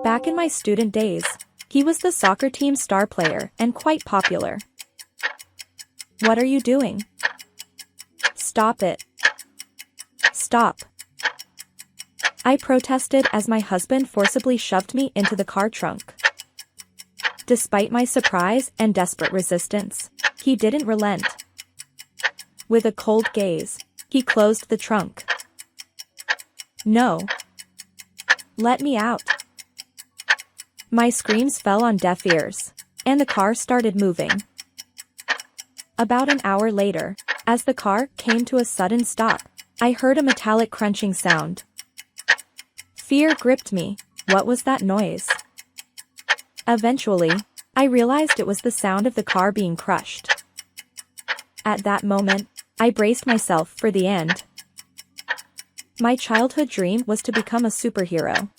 Back in my student days, he was the soccer team's star player and quite popular. What are you doing? Stop it. Stop. I protested as my husband forcibly shoved me into the car trunk. Despite my surprise and desperate resistance, he didn't relent. With a cold gaze, he closed the trunk. No. Let me out. My screams fell on deaf ears, and the car started moving. About an hour later, as the car came to a sudden stop, I heard a metallic crunching sound. Fear gripped me. What was that noise? Eventually, I realized it was the sound of the car being crushed. At that moment, I braced myself for the end. My childhood dream was to become a superhero.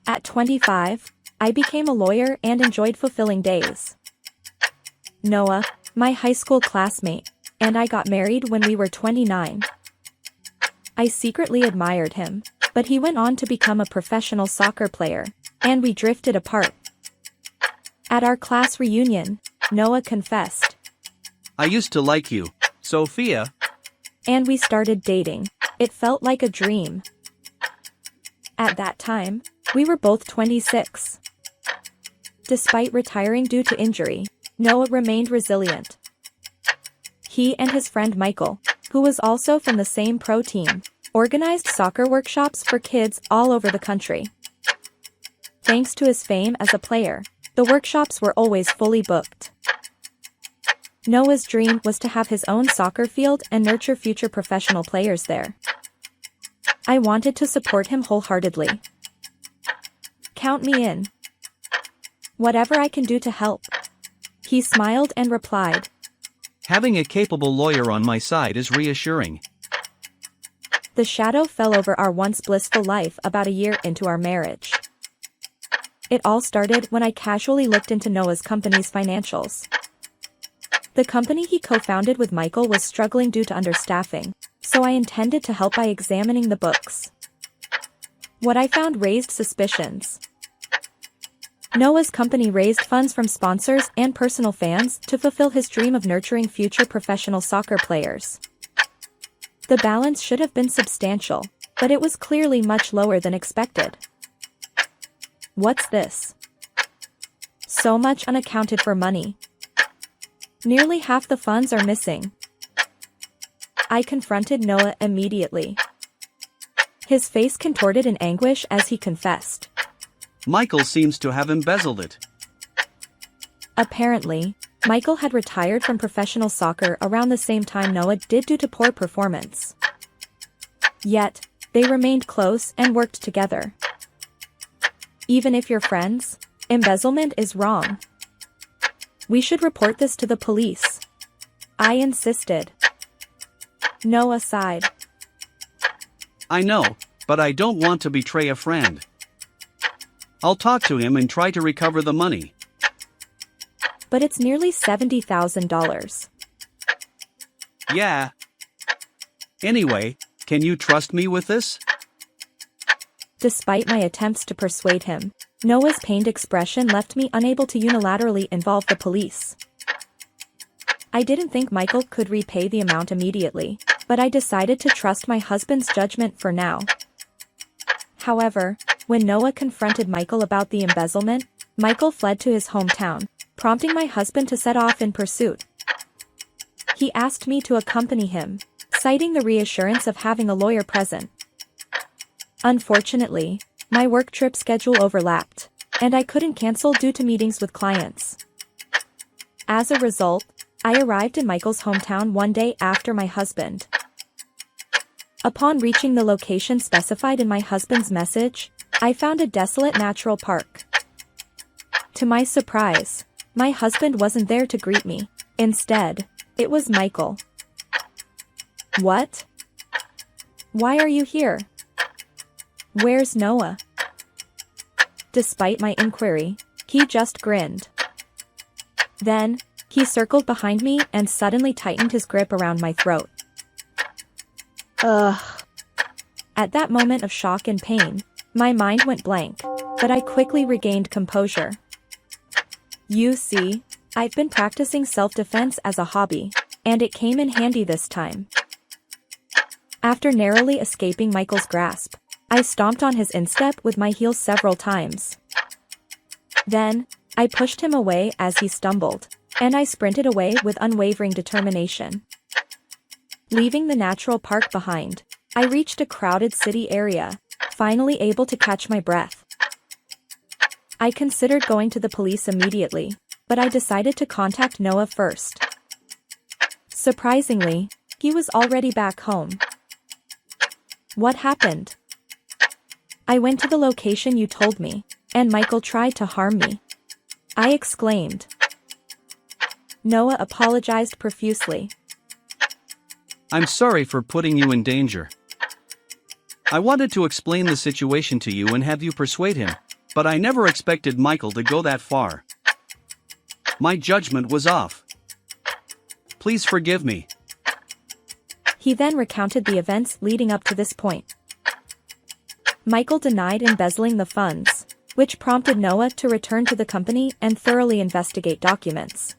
At 25, I became a lawyer and enjoyed fulfilling days. Noah, my high school classmate, and I got married when we were 29. I secretly admired him, but he went on to become a professional soccer player, and we drifted apart. At our class reunion, Noah confessed. I used to like you, Sophia. And we started dating. It felt like a dream. At that time, we were both 26. Despite retiring due to injury, Noah remained resilient. He and his friend Michael, who was also from the same pro team, organized soccer workshops for kids all over the country. Thanks to his fame as a player, the workshops were always fully booked. Noah's dream was to have his own soccer field and nurture future professional players there. I wanted to support him wholeheartedly. Count me in. Whatever I can do to help. He smiled and replied. Having a capable lawyer on my side is reassuring. The shadow fell over our once blissful life about a year into our marriage. It all started when I casually looked into Noah's company's financials. The company he co-founded with Michael was struggling due to understaffing, so I intended to help by examining the books. What I found raised suspicions. Noah's company raised funds from sponsors and personal fans to fulfill his dream of nurturing future professional soccer players. The balance should have been substantial, but it was clearly much lower than expected. What's this? So much unaccounted for money. Nearly half the funds are missing. I confronted Noah immediately. His face contorted in anguish as he confessed. Michael seems to have embezzled it. Apparently, Michael had retired from professional soccer around the same time Noah did due to poor performance. Yet, they remained close and worked together. Even if you're friends, embezzlement is wrong. We should report this to the police. I insisted. Noah sighed. I know, but I don't want to betray a friend. I'll talk to him and try to recover the money. But it's nearly $70,000. Yeah. Anyway, can you trust me with this? Despite my attempts to persuade him, Noah's pained expression left me unable to unilaterally involve the police. I didn't think Michael could repay the amount immediately, but I decided to trust my husband's judgment for now. However, when Noah confronted Michael about the embezzlement, Michael fled to his hometown, prompting my husband to set off in pursuit. He asked me to accompany him, citing the reassurance of having a lawyer present. Unfortunately, my work trip schedule overlapped, and I couldn't cancel due to meetings with clients. As a result, I arrived in Michael's hometown one day after my husband. Upon reaching the location specified in my husband's message, I found a desolate natural park. To my surprise, my husband wasn't there to greet me. Instead, it was Michael. What? Why are you here? Where's Noah? Despite my inquiry, he just grinned. Then, he circled behind me and suddenly tightened his grip around my throat. Ugh. At that moment of shock and pain, my mind went blank. but I quickly regained composure. You see, I've been practicing self-defense as a hobby, and it came in handy this time. After narrowly escaping Michael's grasp, I stomped on his instep with my heels several times. Then, I pushed him away as he stumbled, and I sprinted away with unwavering determination. Leaving the natural park behind, I reached a crowded city area, finally able to catch my breath. I considered going to the police immediately, but I decided to contact Noah first. Surprisingly, he was already back home. What happened? I went to the location you told me, and Michael tried to harm me. I exclaimed. Noah apologized profusely. I'm sorry for putting you in danger. I wanted to explain the situation to you and have you persuade him, but I never expected Michael to go that far. My judgment was off. Please forgive me. He then recounted the events leading up to this point. Michael denied embezzling the funds, which prompted Noah to return to the company and thoroughly investigate documents.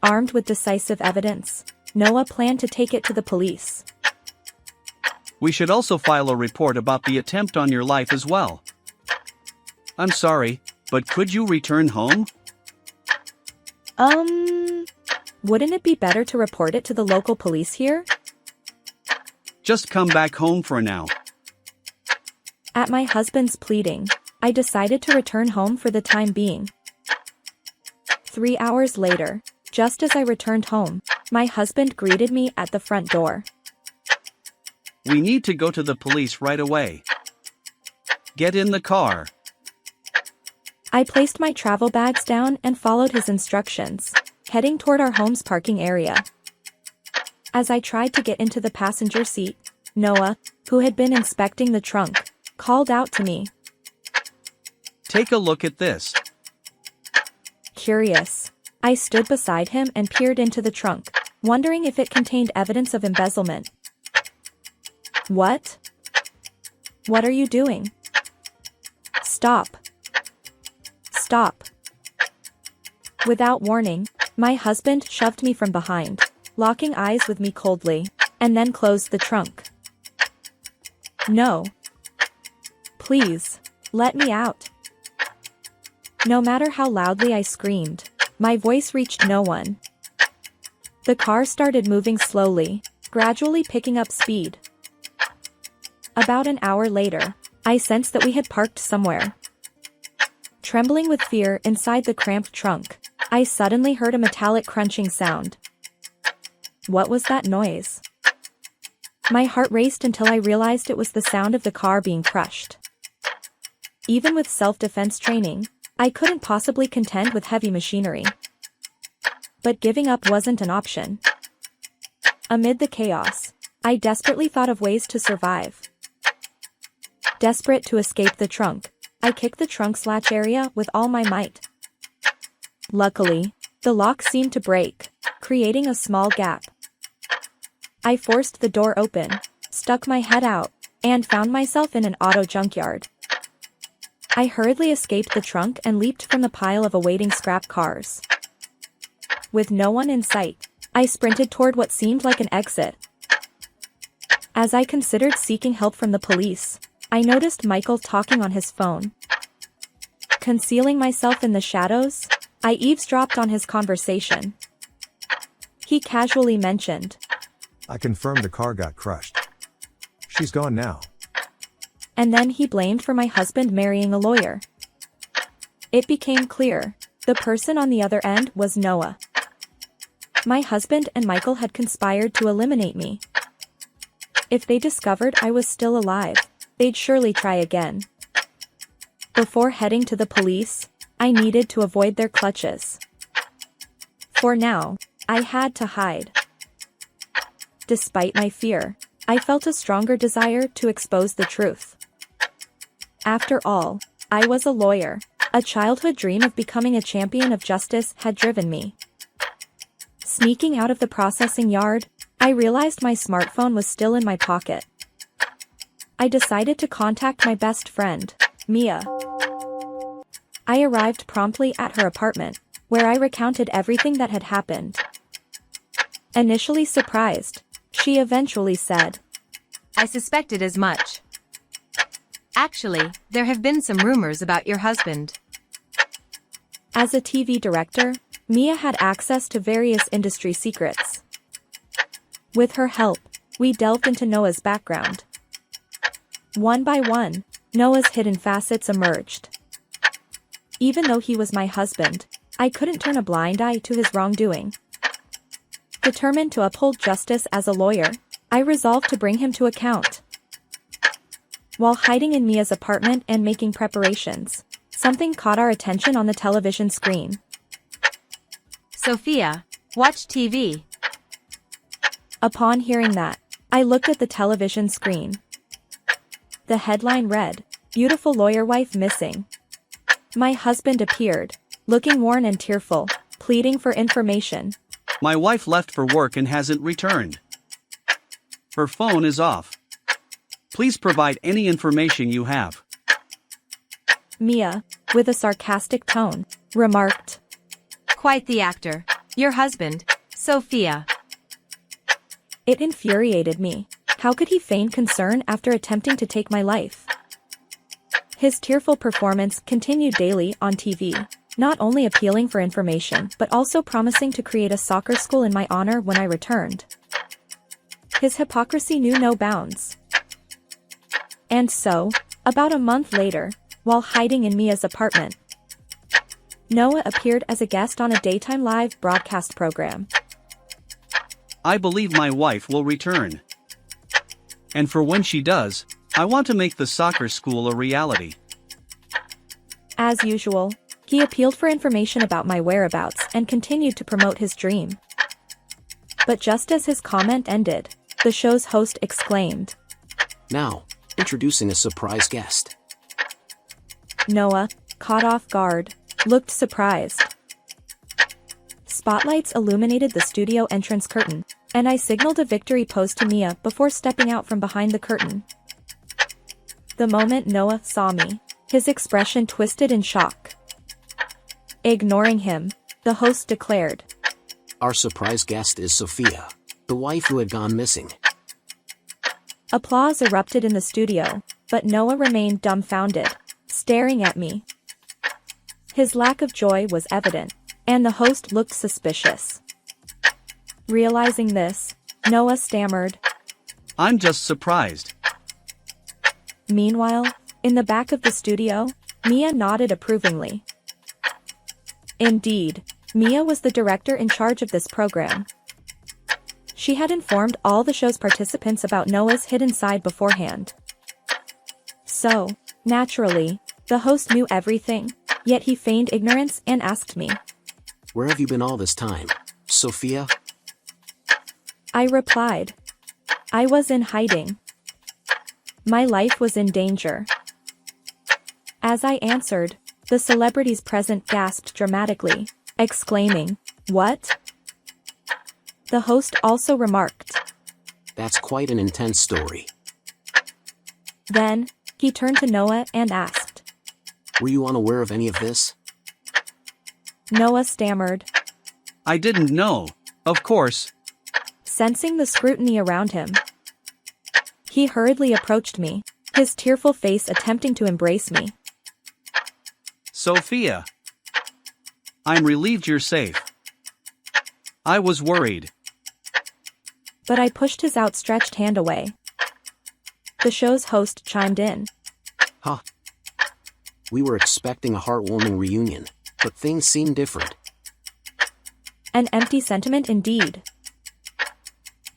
Armed with decisive evidence, Noah planned to take it to the police. We should also file a report about the attempt on your life as well. I'm sorry, but could you return home? Wouldn't it be better to report it to the local police here? Just come back home for now. At my husband's pleading, I decided to return home for the time being. 3 hours later, just as I returned home, my husband greeted me at the front door. We need to go to the police right away. Get in the car. I placed my travel bags down and followed his instructions, heading toward our home's parking area. As I tried to get into the passenger seat, Noah, who had been inspecting the trunk, called out to me. Take a look at this. Curious, I stood beside him and peered into the trunk, wondering if it contained evidence of embezzlement. What? What are you doing? Stop. Stop. Without warning, my husband shoved me from behind, locking eyes with me coldly, and then closed the trunk. No. Please, let me out. No matter how loudly I screamed, my voice reached no one. The car started moving slowly, gradually picking up speed. About an hour later, I sensed that we had parked somewhere. Trembling with fear inside the cramped trunk, I suddenly heard a metallic crunching sound. What was that noise? My heart raced until I realized it was the sound of the car being crushed. Even with self-defense training, I couldn't possibly contend with heavy machinery. But giving up wasn't an option. Amid the chaos, I desperately thought of ways to survive. Desperate to escape the trunk, I kicked the trunk's latch area with all my might. Luckily, the lock seemed to break, creating a small gap. I forced the door open, stuck my head out, and found myself in an auto junkyard. I hurriedly escaped the trunk and leaped from the pile of awaiting scrap cars. With no one in sight, I sprinted toward what seemed like an exit. As I considered seeking help from the police, I noticed Michael talking on his phone. Concealing myself in the shadows, I eavesdropped on his conversation. He casually mentioned, I confirmed the car got crushed. She's gone now. And then he blamed for my husband marrying a lawyer. It became clear, the person on the other end was Noah. My husband and Michael had conspired to eliminate me. If they discovered I was still alive, they'd surely try again. Before heading to the police, I needed to avoid their clutches. For now, I had to hide. Despite my fear, I felt a stronger desire to expose the truth. After all, I was a lawyer. A childhood dream of becoming a champion of justice had driven me. Sneaking out of the processing yard, I realized my smartphone was still in my pocket. I decided to contact my best friend, Mia. I arrived promptly at her apartment, where I recounted everything that had happened. Initially surprised, she eventually said, I suspected as much. Actually, there have been some rumors about your husband. As a TV director, Mia had access to various industry secrets. With her help, we delved into Noah's background. One by one, Noah's hidden facets emerged. Even though he was my husband, I couldn't turn a blind eye to his wrongdoing. Determined to uphold justice as a lawyer, I resolved to bring him to account. While hiding in Mia's apartment and making preparations, something caught our attention on the television screen. Sophia, watch TV. Upon hearing that, I looked at the television screen. The headline read, "Beautiful lawyer wife missing." My husband appeared, looking worn and tearful, pleading for information. My wife left for work and hasn't returned. Her phone is off. Please provide any information you have. Mia, with a sarcastic tone, remarked. Quite the actor. Your husband, Sophia. It infuriated me. How could he feign concern after attempting to take my life? His tearful performance continued daily on TV, not only appealing for information but also promising to create a soccer school in my honor when I returned. His hypocrisy knew no bounds. And so, about a month later, while hiding in Mia's apartment, Noah appeared as a guest on a daytime live broadcast program. I believe my wife will return. And for when she does, I want to make the soccer school a reality. As usual, he appealed for information about my whereabouts and continued to promote his dream. But just as his comment ended, the show's host exclaimed, Now, introducing a surprise guest. Noah, caught off guard, looked surprised. Spotlights illuminated the studio entrance curtain, and I signaled a victory pose to Mia before stepping out from behind the curtain. The moment Noah saw me, his expression twisted in shock. Ignoring him, the host declared, Our surprise guest is Sophia, the wife who had gone missing. Applause erupted in the studio, but Noah remained dumbfounded, staring at me. His lack of joy was evident, and the host looked suspicious. Realizing this, Noah stammered. I'm just surprised. Meanwhile, in the back of the studio, Mia nodded approvingly. Indeed, Mia was the director in charge of this program. She had informed all the show's participants about Noah's hidden side beforehand. So, naturally, the host knew everything, yet he feigned ignorance and asked me, Where have you been all this time, Sophia? I replied, I was in hiding. My life was in danger. As I answered, the celebrities present gasped dramatically, exclaiming, What? The host also remarked. That's quite an intense story. Then, he turned to Noah and asked. Were you unaware of any of this? Noah stammered. I didn't know, of course. Sensing the scrutiny around him, he hurriedly approached me, his tearful face attempting to embrace me. Sophia. I'm relieved you're safe. I was worried. But I pushed his outstretched hand away. The show's host chimed in. Huh. We were expecting a heartwarming reunion, but things seem different. An empty sentiment indeed.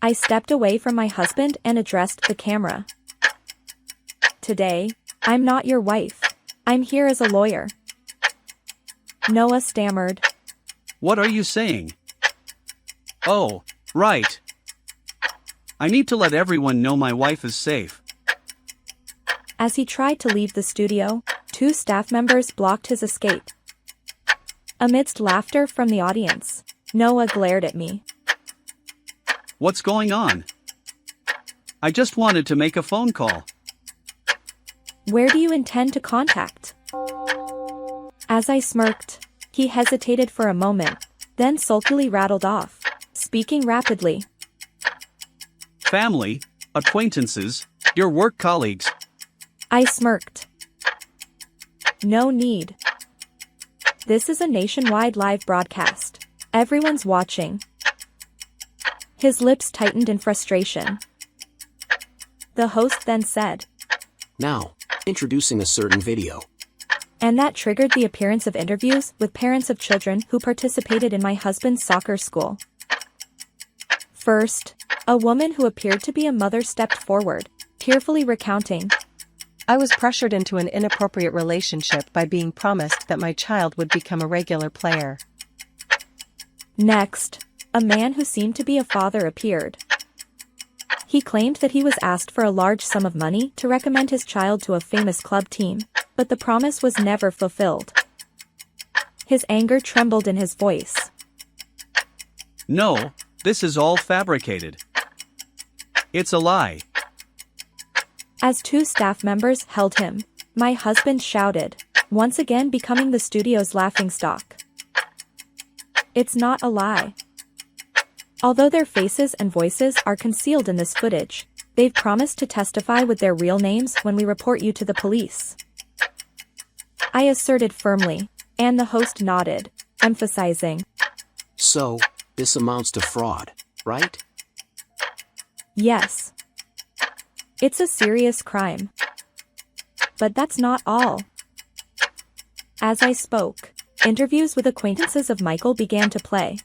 I stepped away from my husband and addressed the camera. Today, I'm not your wife. I'm here as a lawyer. Noah stammered. What are you saying? Oh, right. I need to let everyone know my wife is safe. As he tried to leave the studio, 2 staff members blocked his escape. Amidst laughter from the audience, Noah glared at me. What's going on? I just wanted to make a phone call. Where do you intend to contact? As I smirked, he hesitated for a moment, then sulkily rattled off, speaking rapidly. Family, acquaintances, your work colleagues. I smirked. No need. This is a nationwide live broadcast. Everyone's watching. His lips tightened in frustration. The host then said, Now, introducing a certain video. And that triggered the appearance of interviews with parents of children who participated in my husband's soccer school. First, a woman who appeared to be a mother stepped forward, tearfully recounting, I was pressured into an inappropriate relationship by being promised that my child would become a regular player. Next, a man who seemed to be a father appeared. He claimed that he was asked for a large sum of money to recommend his child to a famous club team, but the promise was never fulfilled. His anger trembled in his voice. No, this is all fabricated. It's a lie. As two staff members held him, my husband shouted, once again becoming the studio's laughingstock. It's not a lie. Although their faces and voices are concealed in this footage, they've promised to testify with their real names when we report you to the police. I asserted firmly, and the host nodded, emphasizing, So, this amounts to fraud, right? Yes. It's a serious crime. But that's not all. As I spoke, interviews with acquaintances of Michael began to play.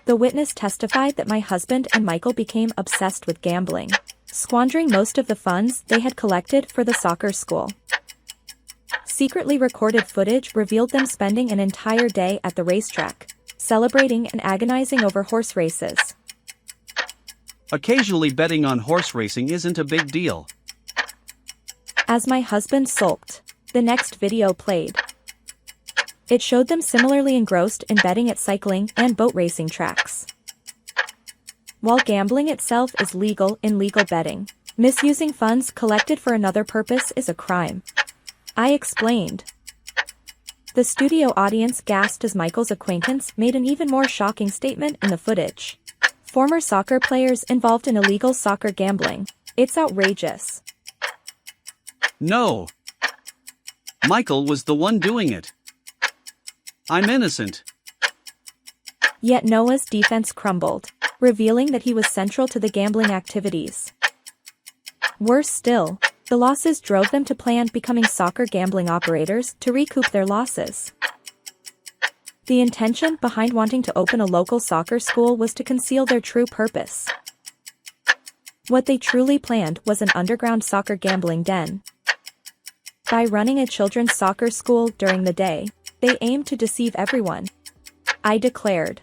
The witness testified that my husband and Michael became obsessed with gambling, squandering most of the funds they had collected for the soccer school. Secretly recorded footage revealed them spending an entire day at the racetrack, celebrating and agonizing over horse races. Occasionally betting on horse racing isn't a big deal. As my husband sulked, the next video played. It showed them similarly engrossed in betting at cycling and boat racing tracks. While gambling itself is legal in legal betting, misusing funds collected for another purpose is a crime. I explained. The studio audience gasped as Michael's acquaintance made an even more shocking statement in the footage. Former soccer players involved in illegal soccer gambling. It's outrageous. No. Michael was the one doing it. I'm innocent. Yet Noah's defense crumbled, revealing that he was central to the gambling activities. Worse still, the losses drove them to plan becoming soccer gambling operators to recoup their losses. The intention behind wanting to open a local soccer school was to conceal their true purpose. What they truly planned was an underground soccer gambling den. By running a children's soccer school during the day, they aimed to deceive everyone. I declared.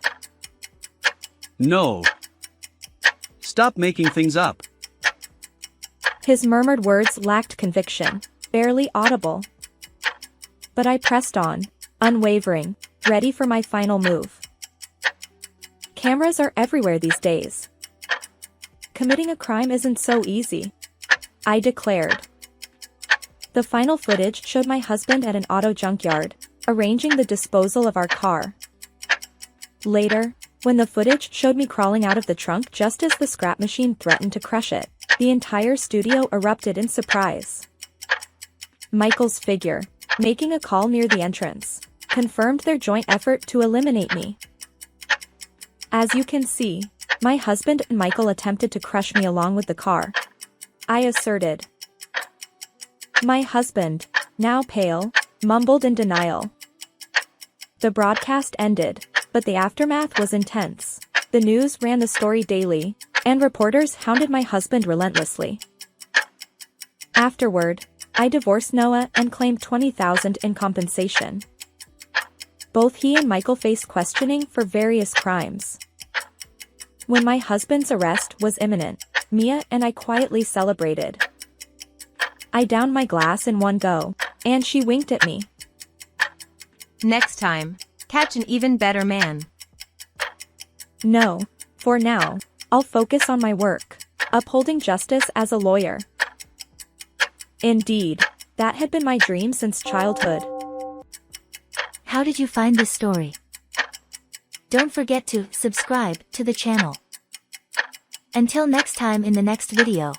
No. Stop making things up. His murmured words lacked conviction, barely audible. But I pressed on, unwavering, ready for my final move. Cameras are everywhere these days. Committing a crime isn't so easy. I declared. The final footage showed my husband at an auto junkyard, arranging the disposal of our car. Later, when the footage showed me crawling out of the trunk just as the scrap machine threatened to crush it, the entire studio erupted in surprise. Michael's figure, making a call near the entrance, confirmed their joint effort to eliminate me. As you can see, my husband and Michael attempted to crush me along with the car. I asserted. My husband, now pale, mumbled in denial. The broadcast ended, but the aftermath was intense. The news ran the story daily, and reporters hounded my husband relentlessly. Afterward, I divorced Noah and claimed $20,000 in compensation. Both he and Michael faced questioning for various crimes. When my husband's arrest was imminent, Mia and I quietly celebrated. I downed my glass in one go, and she winked at me. Next time, catch an even better man. No, for now, I'll focus on my work, upholding justice as a lawyer. Indeed, that had been my dream since childhood. How did you find this story? Don't forget to subscribe to the channel. Until next time in the next video.